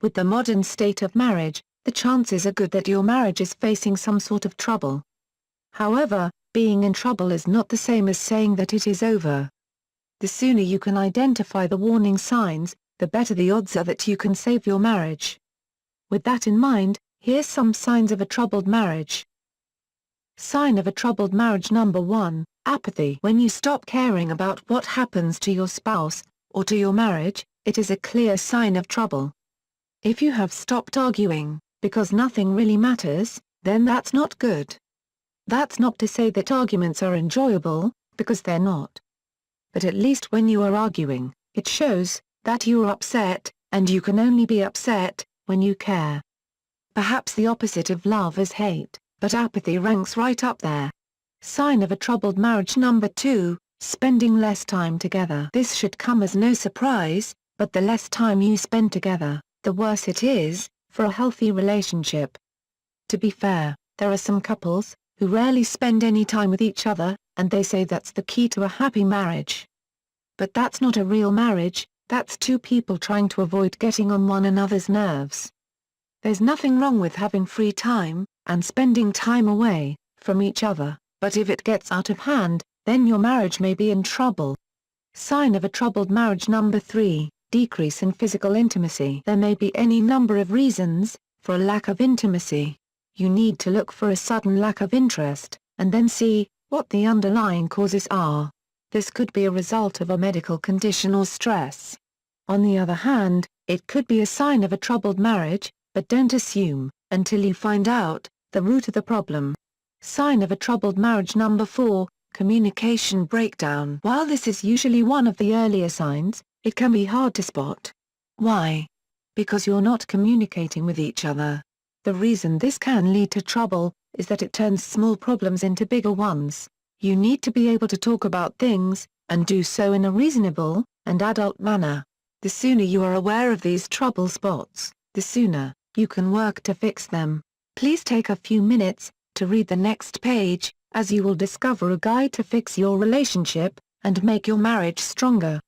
With the modern state of marriage, the chances are good that your marriage is facing some sort of trouble. However, being in trouble is not the same as saying that it is over. The sooner you can identify the warning signs, the better the odds are that you can save your marriage. With that in mind, here's some signs of a troubled marriage. Sign of a troubled marriage number 1, apathy. When you stop caring about what happens to your spouse, or to your marriage, it is a clear sign of trouble. If you have stopped arguing, because nothing really matters, then that's not good. That's not to say that arguments are enjoyable, because they're not. But at least when you are arguing, it shows that you are upset, and you can only be upset when you care. Perhaps the opposite of love is hate, but apathy ranks right up there. Sign of a troubled marriage number 2, spending less time together. This should come as no surprise, but the less time you spend together, the worse it is for a healthy relationship. To be fair, there are some couples who rarely spend any time with each other, and they say that's the key to a happy marriage. But that's not a real marriage, that's two people trying to avoid getting on one another's nerves. There's nothing wrong with having free time, and spending time away from each other, but if it gets out of hand, then your marriage may be in trouble. Sign of a troubled marriage number 3, decrease in physical intimacy. There may be any number of reasons for a lack of intimacy. You need to look for a sudden lack of interest, and then see what the underlying causes are. This could be a result of a medical condition or stress. On the other hand, it could be a sign of a troubled marriage, but don't assume, until you find out, the root of the problem. Sign of a troubled marriage number 4, communication breakdown. While this is usually one of the earlier signs, it can be hard to spot. Why? Because you're not communicating with each other. The reason this can lead to trouble is that it turns small problems into bigger ones. You need to be able to talk about things, and do so in a reasonable and adult manner. The sooner you are aware of these trouble spots, the sooner you can work to fix them. Please take a few minutes to read the next page, as you will discover a guide to fix your relationship and make your marriage stronger.